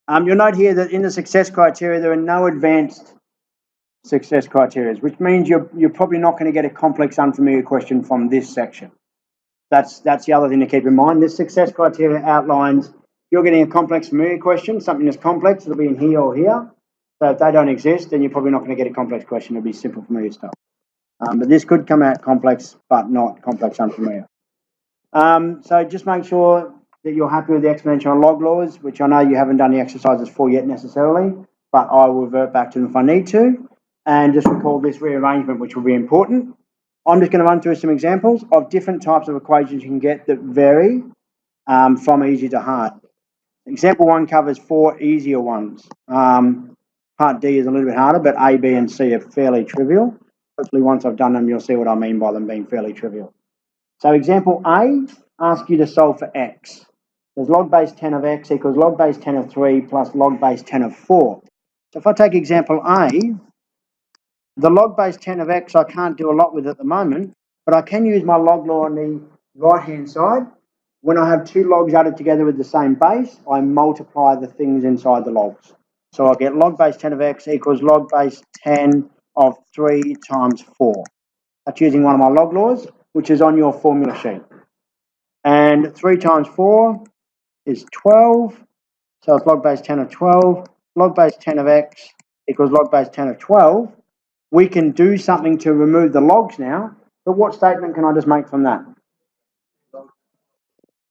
You'll note here that in the success criteria, there are no advanced success criteria, which means you're probably not going to get a complex unfamiliar question from this section. That's the other thing to keep in mind. This success criteria outlines you're getting a complex familiar question, something that's complex, it'll be in here or here. So if they don't exist, then you're probably not going to get a complex question. It'll be simple familiar stuff. But this could come out complex, but not complex unfamiliar. So just make sure that you're happy with the exponential and log laws, which I know you haven't done the exercises for yet necessarily, but I will revert back to them if I need to. And just recall this rearrangement, which will be important. I'm just going to run through some examples of different types of equations you can get that vary from easy to hard. Example 1 covers 4 easier ones. Part D is a little bit harder, but A, B, and C are fairly trivial. Hopefully once I've done them, you'll see what I mean by them being fairly trivial. So example A asks you to solve for x. There's log base 10 of x equals log base 10 of 3 plus log base 10 of 4. So if I take example A, the log base 10 of x I can't do a lot with at the moment, but I can use my log law on the right-hand side. When I have 2 logs added together with the same base, I multiply the things inside the logs. So I get log base 10 of x equals log base 10 of 3 times 4. That's using one of my log laws, which is on your formula sheet. And 3 times 4 is 12. So it's log base 10 of 12. Log base 10 of x equals log base 10 of 12. We can do something to remove the logs now, but what statement can I just make from that?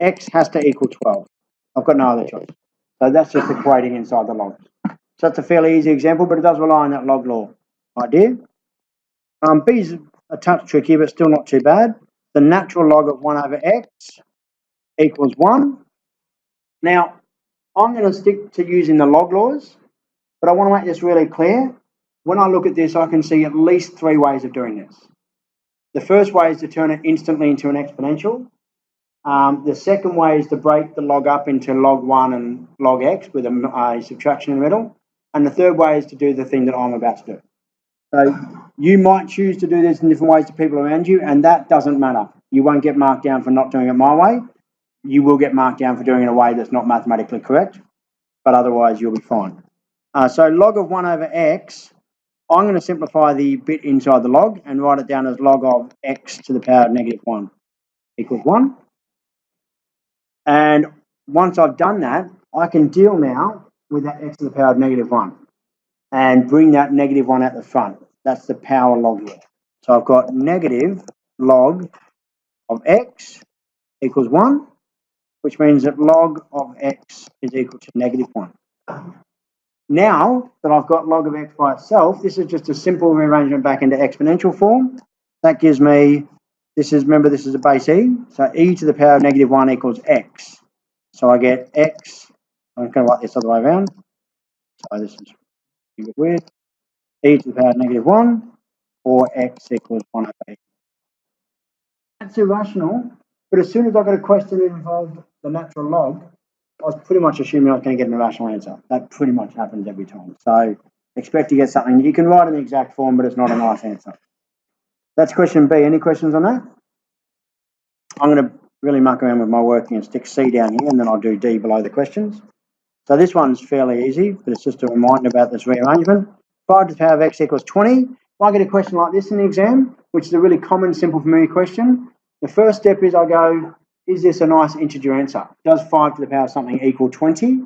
X has to equal 12. I've got no other choice. So that's just equating inside the logs. So that's a fairly easy example, but it does rely on that log law idea. B is a touch tricky, but still not too bad. The natural log of 1 over x equals 1. Now, I'm going to stick to using the log laws, but I want to make this really clear. When I look at this, I can see at least 3 ways of doing this. The first way is to turn it instantly into an exponential. The second way is to break the log up into log 1 and log x with a subtraction in the middle. And the third way is to do the thing that I'm about to do. So you might choose to do this in different ways to people around you, and that doesn't matter. You won't get marked down for not doing it my way. You will get marked down for doing it in a way that's not mathematically correct, but otherwise you'll be fine. So log of 1 over x, I'm going to simplify the bit inside the log and write it down as log of x to the power of negative 1 equals 1. And once I've done that, I can deal now with that x to the power of negative 1 and bring that negative 1 at the front. That's the power log law. So I've got negative log of x equals 1, which means that log of x is equal to negative 1. Now that I've got log of x by itself, this is just a simple rearrangement back into exponential form. That gives me, remember this is a base e, so e to the power of negative 1 equals x. So I get x, I'm going to write this other way around. So this is a bit weird. E to the power of negative 1, or x equals 1 over 8. That's irrational, but as soon as I got a question that involved the natural log, I was pretty much assuming I was going to get an irrational answer. That pretty much happens every time. So expect to get something. You can write in the exact form, but it's not a nice answer. That's question B. Any questions on that? I'm going to really muck around with my working and stick C down here, and then I'll do D below the questions. So this one's fairly easy, but it's just a reminder about this rearrangement. 5 to the power of x equals 20. If I get a question like this in the exam, which is a really common, simple, familiar question, the first step is I go, is this a nice integer answer? Does 5 to the power of something equal 20?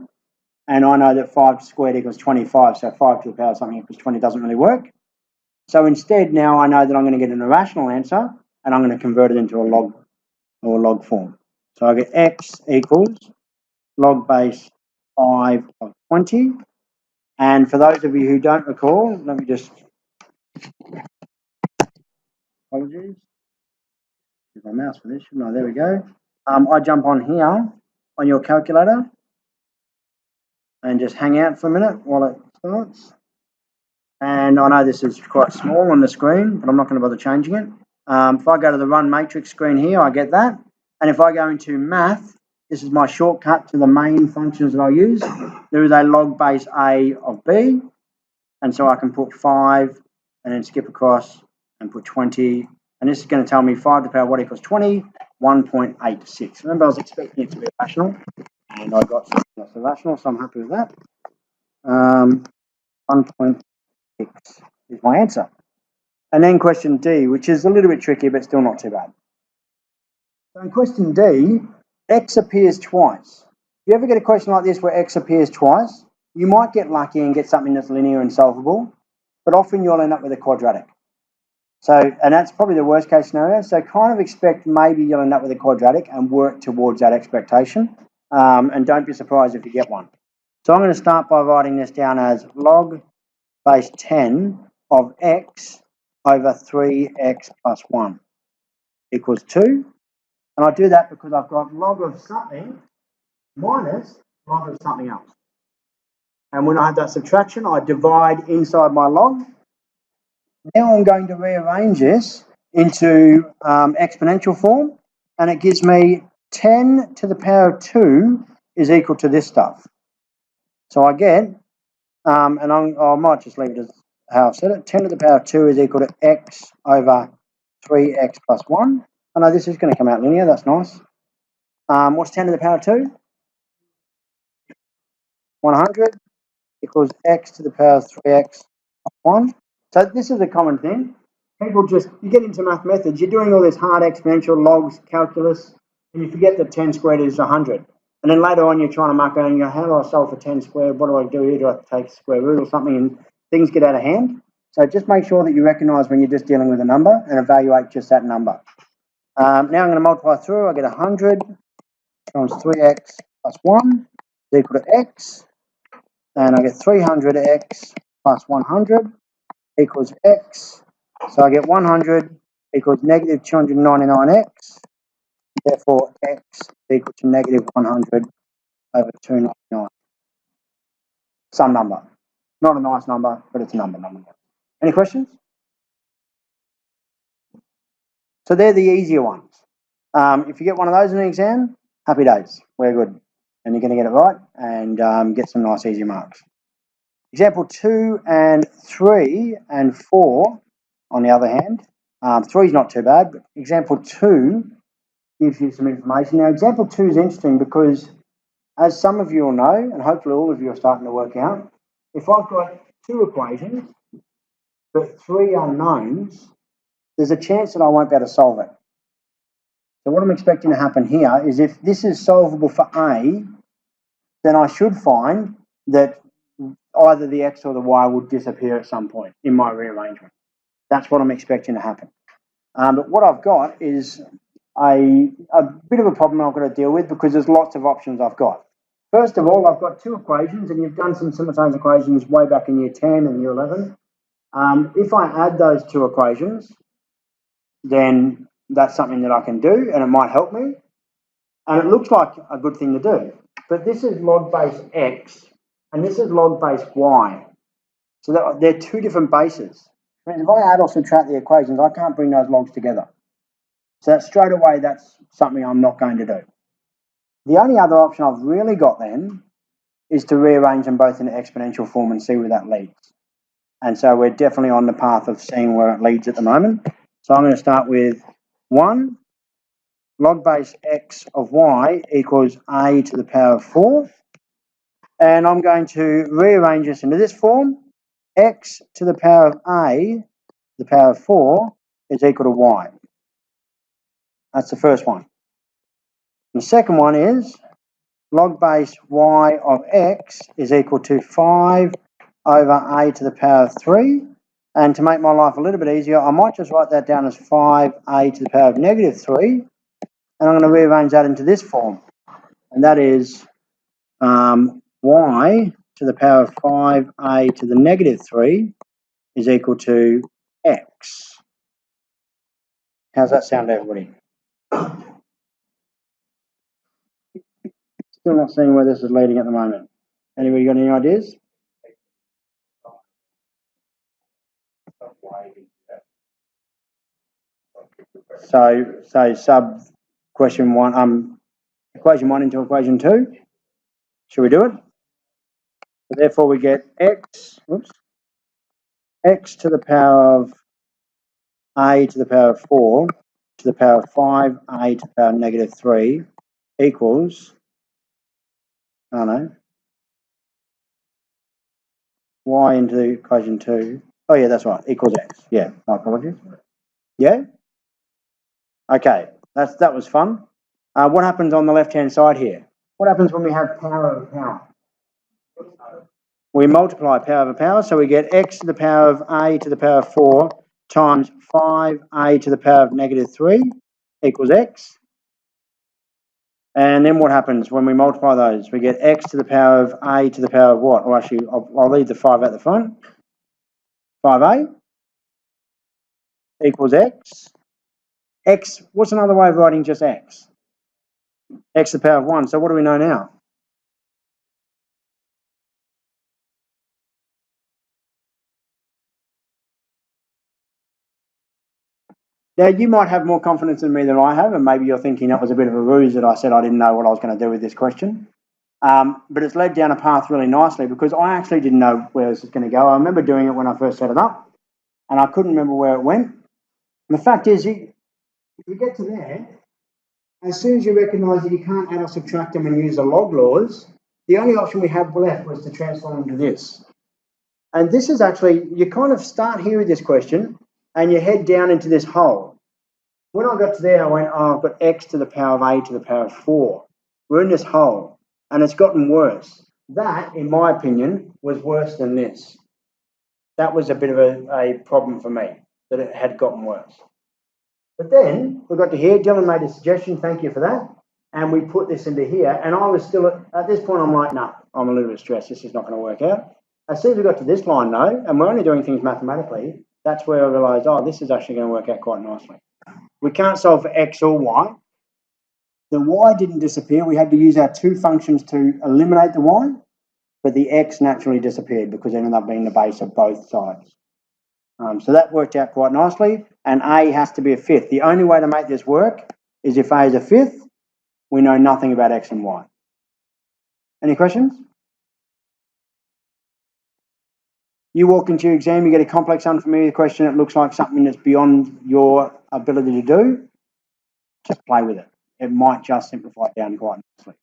And I know that 5 squared equals 25, so 5 to the power of something equals 20 doesn't really work. So instead, now I know that I'm going to get an irrational answer, and I'm going to convert it into a log or log form. So I get x equals log base 5 of 20. And for those of you who don't recall, let me just, apologies, use my mouse for this, no, there we go. I jump on here on your calculator and just hang out for a minute while it starts. And I know this is quite small on the screen, but I'm not going to bother changing it. If I go to the run matrix screen here, I get that. And if I go into math, this is my shortcut to the main functions that I use. There is a log base A of B. And so I can put 5 and then skip across and put 20. And this is going to tell me 5 to the power of what equals 20, 1.86. Remember, I was expecting it to be rational, and I got something that's irrational, so I'm happy with that. 1.6 is my answer. And then question D, which is a little bit tricky, but still not too bad. So in question D, x appears twice. If you ever get a question like this where x appears twice, you might get lucky and get something that's linear and solvable, but often you'll end up with a quadratic. So, and that's probably the worst case scenario. So kind of expect maybe you'll end up with a quadratic and work towards that expectation. And don't be surprised if you get one. So I'm going to start by writing this down as log base 10 of x over 3x plus 1 equals 2. And I do that because I've got log of something minus log of something else. And when I have that subtraction, I divide inside my log. Now I'm going to rearrange this into exponential form, and it gives me 10 to the power of 2 is equal to this stuff. So I get, and I might just leave it as how I've said it, 10 to the power of 2 is equal to x over 3x plus 1. I know this is going to come out linear, that's nice. What's 10 to the power of 2? 100 equals x to the power of 3x plus 1. So this is a common thing. People just, you get into math methods, you're doing all this hard exponential logs, calculus, and you forget that 10 squared is 100. And then later on you're trying to muck around and you go, how do I solve for 10 squared? What do I do here? Do I take square root or something? And things get out of hand. So just make sure that you recognise when you're just dealing with a number and evaluate just that number. Now I'm going to multiply through. I get 100 times 3x plus 1 is equal to x. And I get 300x plus 100 equals x. So I get 100 equals negative 299x. Therefore, x equal to negative 100 over 299. Some number. Not a nice number, but it's a number. Any questions? So they're the easier ones. If you get one of those in an exam, happy days. We're good. And you're going to get it right and get some nice easy marks. Example 2 and 3 and 4, on the other hand, 3 is not too bad, but example 2 gives you some information. Now, example 2 is interesting because, as some of you will know, and hopefully all of you are starting to work out, if I've got 2 equations but 3 unknowns, there's a chance that I won't be able to solve it. So what I'm expecting to happen here is if this is solvable for A, then I should find that either the x or the y would disappear at some point in my rearrangement. That's what I'm expecting to happen. But what I've got is a bit of a problem I've got to deal with because there's lots of options I've got. First of all, I've got 2 equations, and you've done some simultaneous equations way back in year 10 and year 11. If I add those 2 equations, then that's something that I can do, and it might help me. And it looks like a good thing to do. But this is log base x, and this is log base y. So they're 2 different bases. If I add or subtract the equations, I can't bring those logs together. So straight away, that's something I'm not going to do. The only other option I've really got then is to rearrange them both in exponential form and see where that leads. And so we're definitely on the path of seeing where it leads at the moment. So I'm going to start with 1 log base x of y equals a to the power of 4. And I'm going to rearrange this into this form. X to the power of a, the power of 4, is equal to y. That's the first one. The second one is log base y of x is equal to 5 over a to the power of 3. And to make my life a little bit easier, I might just write that down as 5a to the power of negative 3. And I'm going to rearrange that into this form. And that is y to the power of 5a to the negative 3 is equal to x. How's that sound to everybody? Still not seeing where this is leading at the moment. Anybody got any ideas? So sub question 1, equation 1 into equation 2. Should we do it? So therefore we get x to the power of a to the power of 4 to the power of 5a to the power of negative 3 equals, I don't know, y into equation 2. Oh yeah, that's right, equals x. Yeah, my apologies. Yeah? Okay, that was fun. What happens on the left-hand side here? What happens when we have power over power? We multiply power over power, so we get x to the power of a to the power of 4 times 5a to the power of negative 3 equals x. And then what happens when we multiply those? We get x to the power of a to the power of what? Or actually, I'll leave the 5 at the front. 5a equals x. X, what's another way of writing just x? X to the power of 1. So what do we know now? Now, you might have more confidence in me than I have, and maybe you're thinking that was a bit of a ruse that I said I didn't know what I was going to do with this question. But it's led down a path really nicely because I actually didn't know where this was going to go. I remember doing it when I first set it up, and I couldn't remember where it went. And the fact is, if you get to there, as soon as you recognise that you can't add or subtract them and use the log laws, the only option we have left was to transform into this. And this is actually, you kind of start here with this question, and you head down into this hole. When I got to there, I went, oh, I've got x to the power of a to the power of 4. We're in this hole, and it's gotten worse. That, in my opinion, was worse than this. That was a bit of a problem for me, that it had gotten worse. But then we got to here, Dylan made a suggestion, thank you for that, and we put this into here, and I was still, at this point, I'm like, no, I'm a little bit stressed, this is not going to work out. As soon as we got to this line, though, and we're only doing things mathematically, that's where I realised, oh, this is actually going to work out quite nicely. We can't solve for x or y. The y didn't disappear. We had to use our two functions to eliminate the y, but the x naturally disappeared because it ended up being the base of both sides. So that worked out quite nicely, and a has to be a fifth. The only way to make this work is if a is a fifth, we know nothing about x and y. Any questions? You walk into your exam, you get a complex unfamiliar question that looks like something that's beyond your ability to do, just play with it. It might just simplify it down quite nicely.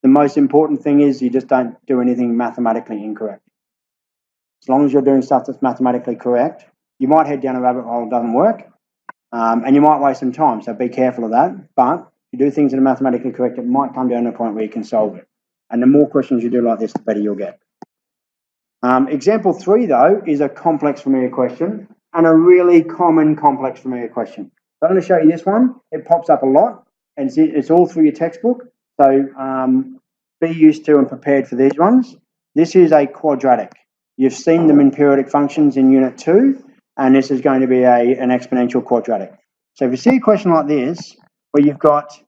The most important thing is you just don't do anything mathematically incorrect. As long as you're doing stuff that's mathematically correct, you might head down a rabbit hole that doesn't work, and you might waste some time, so be careful of that. But if you do things that are mathematically correct, it might come down to a point where you can solve it. And the more questions you do like this, the better you'll get. Example 3, though, is a complex familiar question and a really common complex familiar question. So I'm going to show you this one. It pops up a lot, and it's all through your textbook. So be used to and prepared for these ones. This is a quadratic. You've seen them in periodic functions in Unit 2, and this is going to be an exponential quadratic. So if you see a question like this, where you've got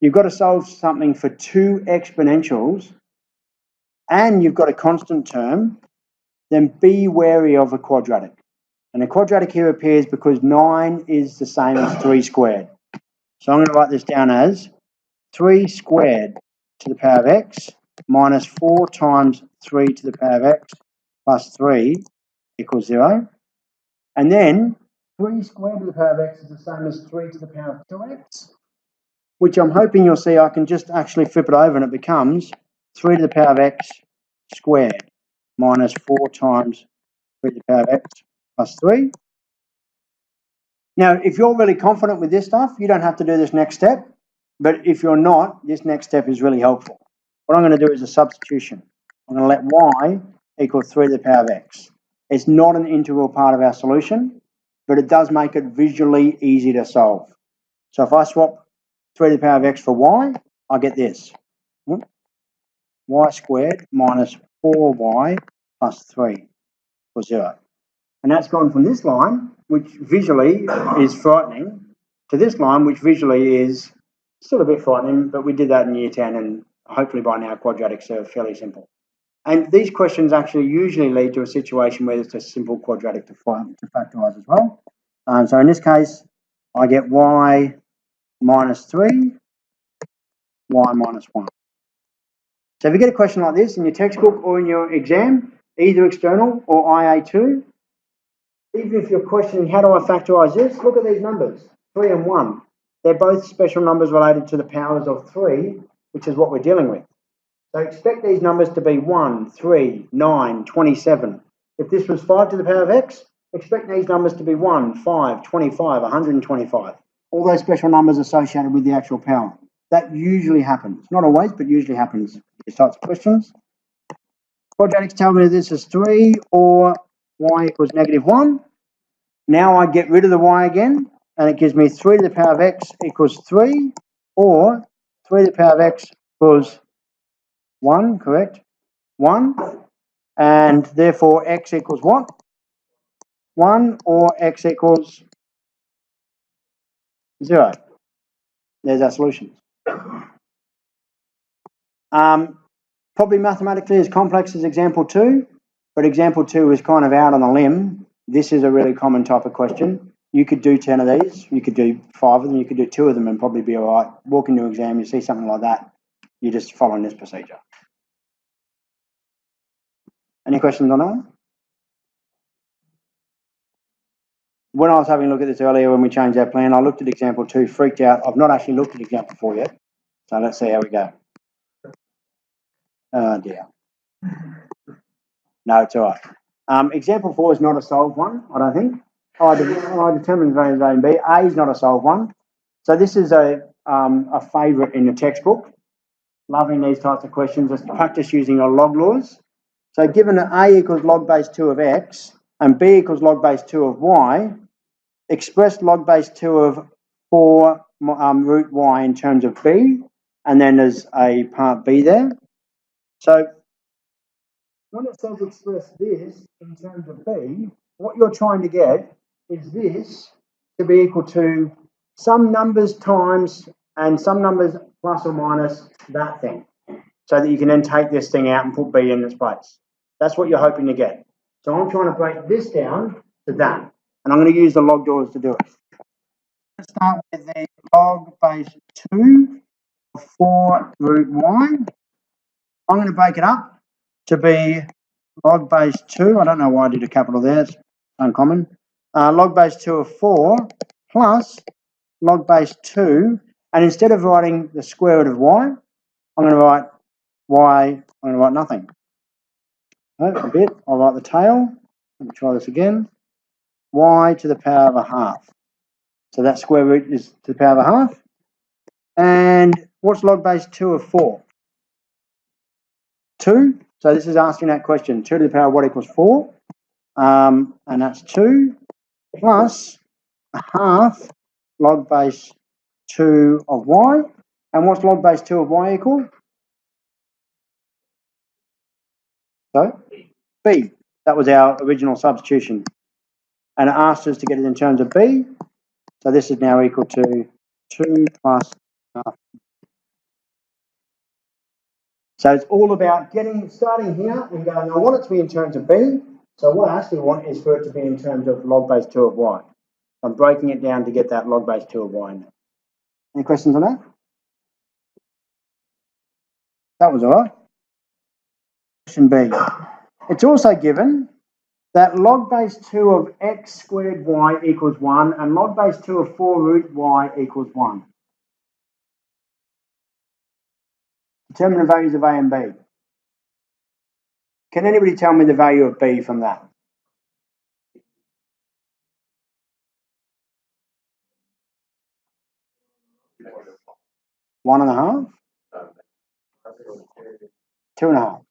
to solve something for 2 exponentials, and you've got a constant term, then be wary of a quadratic. And a quadratic here appears because 9 is the same as 3 squared. So I'm going to write this down as 3 squared to the power of x minus 4 times 3 to the power of x plus 3 equals 0. And then 3 squared to the power of x is the same as 3 to the power of 2x, which I'm hoping you'll see I can just actually flip it over and it becomes 3 to the power of x squared minus 4 times 3 to the power of x plus 3. Now, if you're really confident with this stuff, you don't have to do this next step. But if you're not, this next step is really helpful. What I'm going to do is a substitution. I'm going to let y equal 3 to the power of x. It's not an integral part of our solution, but it does make it visually easy to solve. So if I swap 3 to the power of x for y, I get this. Y squared minus 4y plus 3 equals 0. And that's gone from this line, which visually is frightening, to this line, which visually is still a bit frightening, but we did that in year 10, and hopefully by now quadratics are fairly simple. And these questions actually usually lead to a situation where it's a simple quadratic to factorise as well. So in this case, I get y minus 3, y minus 1. So if you get a question like this in your textbook or in your exam, either external or IA2, even if you're questioning how do I factorise this, look at these numbers, 3 and 1. They're both special numbers related to the powers of 3, which is what we're dealing with. So expect these numbers to be 1, 3, 9, 27. If this was 5 to the power of x, expect these numbers to be 1, 5, 25, 125. All those special numbers associated with the actual power. That usually happens. Not always, but usually happens. These types of questions. Quadratics tell me this is 3 or y equals -1. Now I get rid of the y again, and it gives me 3 to the power of x equals 3, or 3 to the power of x equals 1, correct? 1, and therefore x equals what? 1, or x equals 0. There's our solutions. Probably mathematically as complex as example 2, but example 2 is kind of out on a limb. This is a really common type of question. You could do 10 of these, you could do 5 of them, you could do 2 of them and probably be all right. Walk into an exam, you see something like that, you're just following this procedure. Any questions on that one? When I was having a look at this earlier when we changed our plan, I looked at example 2, freaked out. I've not actually looked at example 4 yet, so let's see how we go. Oh dear. No, it's all right. Example 4 is not a solved one, I don't think. I determine values A and B. A is not a solved one. So this is a favourite in the textbook. Loving these types of questions. Just practice using your log laws. So given that A equals log base 2 of x and B equals log base 2 of y, express log base 2 of 4 root y in terms of B, and then there's a part B there. So when it says express this in terms of B, what you're trying to get is this to be equal to some numbers times and some numbers plus or minus that thing, so that you can then take this thing out and put B in its place. That's what you're hoping to get. So I'm trying to break this down to that, and I'm going to use the log doors to do it. Let's start with the log base 2 of 4 root y. I'm going to break it up to be log base 2, I don't know why I did a capital there, it's uncommon. Log base 2 of 4 plus log base 2, and instead of writing the square root of y, I'm going to write y, I'm going to write nothing. A bit, I'll write the tail. Let me try this again. Y to the power of a half. So that square root is to the power of a half. And what's log base 2 of 4? 2. So this is asking that question. 2 to the power of what equals 4? And that's 2 plus a half log base 2 of y. And what's log base 2 of y equal? So b. That was our original substitution. And it asked us to get it in terms of b. So this is now equal to 2 plus half. So it's all about starting here and going, I want it to be in terms of b. So what I actually want is for it to be in terms of log base 2 of y. I'm breaking it down to get that log base 2 of y in there. Any questions on that? That was all right. Question B. It's also given that log base 2 of x squared y equals 1 and log base 2 of 4 root y equals 1. Determine the values of A and B. Can anybody tell me the value of B from that? One and a half? 2.5.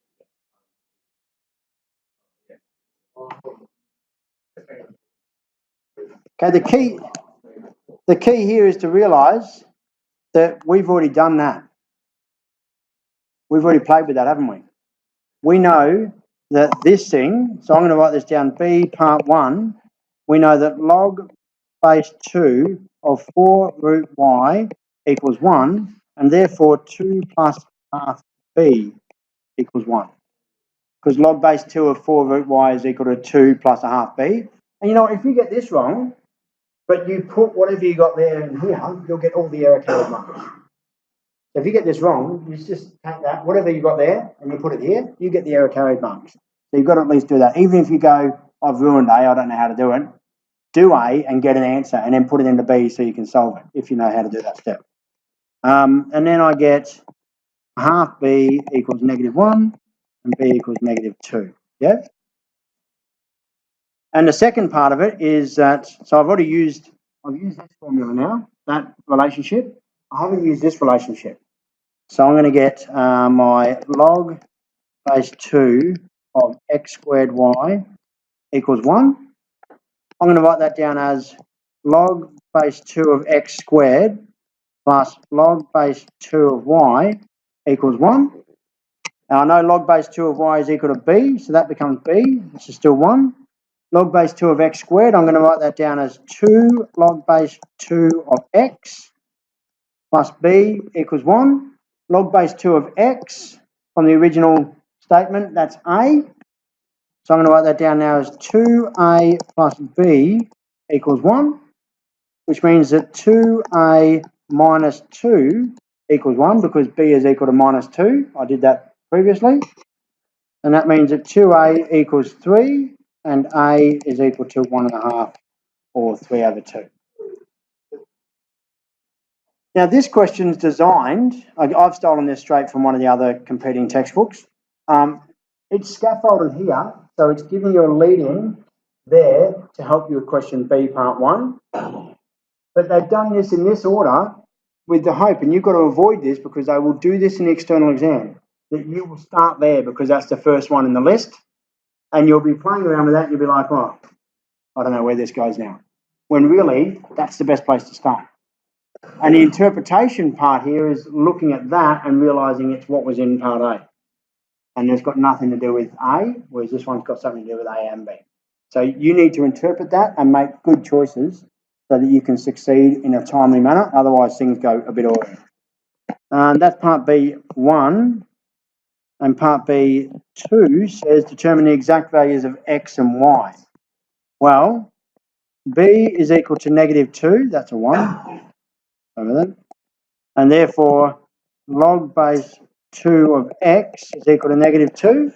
Okay, the key here is to realise that we've already done that. We've already played with that, haven't we? We know that this thing, so I'm going to write this down, B part 1, we know that log base 2 of 4 root y equals 1, and therefore 2 plus half b equals 1. Because log base 2 of 4 root y is equal to 2 plus a half b. And you know, if you get this wrong, but you put whatever you got there in here, you'll get all the error carried marks. So if you get this wrong, you just take that, whatever you got there, and you put it here, you get the error carried marks. So you've got to at least do that. Even if you go, I've ruined A, I don't know how to do it, do A and get an answer, and then put it into B so you can solve it, if you know how to do that step. And then I get half b equals -1 and b equals -2. Yeah. And the second part of it is that, so I've used this formula now, that relationship. I haven't used this relationship. So I'm going to get my log base 2 of x squared y equals 1. I'm going to write that down as log base 2 of x squared plus log base 2 of y equals 1. Now I know log base 2 of y is equal to b, so that becomes b, which is still 1. Log base 2 of x squared, I'm going to write that down as 2 log base 2 of x plus b equals 1. Log base 2 of x from the original statement, that's a. So I'm going to write that down now as 2a plus b equals 1, which means that 2a minus 2 equals 1 because b is equal to -2. I did that previously. And that means that 2a equals 3 and a is equal to 1.5 or 3/2. Now this question is designed, I've stolen this straight from one of the other competing textbooks. It's scaffolded here, so it's giving you a lead-in there to help you with question B part 1. But they've done this in this order with the hope, and you've got to avoid this because they will do this in the external exam, that you will start there because that's the first one in the list, and you'll be playing around with that and you'll be like, oh, I don't know where this goes now. When really, that's the best place to start. And the interpretation part here is looking at that and realising it's what was in part A. And it's got nothing to do with A, whereas this one's got something to do with A and B. So you need to interpret that and make good choices so that you can succeed in a timely manner. Otherwise, things go a bit awry. That's part B1. And part B2 says determine the exact values of x and y. Well, b is equal to -2. That's a 1. Over there. And therefore, log base 2 of x is equal to -2,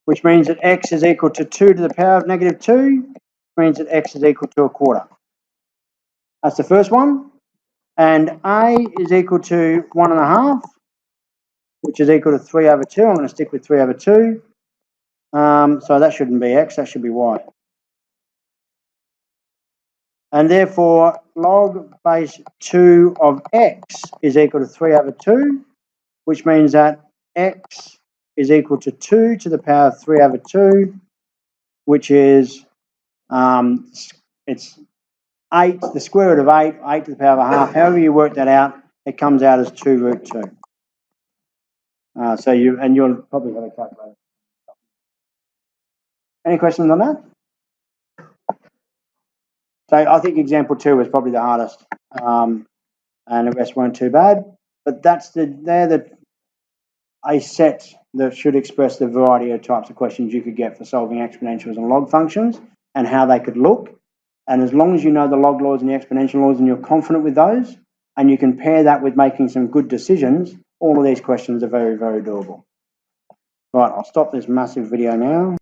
which means that x is equal to 2 to the power of -2, which means that x is equal to 1/4. That's the first one. And a is equal to 1.5, which is equal to 3/2. I'm going to stick with 3/2. So that shouldn't be x, that should be y. And therefore, log base 2 of x is equal to 3/2, which means that x is equal to 2 to the power of 3/2, which is, it's 8, the square root of 8, 8 to the power of 1/2. However you work that out, it comes out as 2√2. So you'll probably have a calculator. Any questions on that? So I think example 2 was probably the hardest, and the rest weren't too bad. But they're a set that should express the variety of types of questions you could get for solving exponentials and log functions and how they could look. And as long as you know the log laws and the exponential laws and you're confident with those, and you can pair that with making some good decisions, all of these questions are very, very doable. Right, I'll stop this massive video now.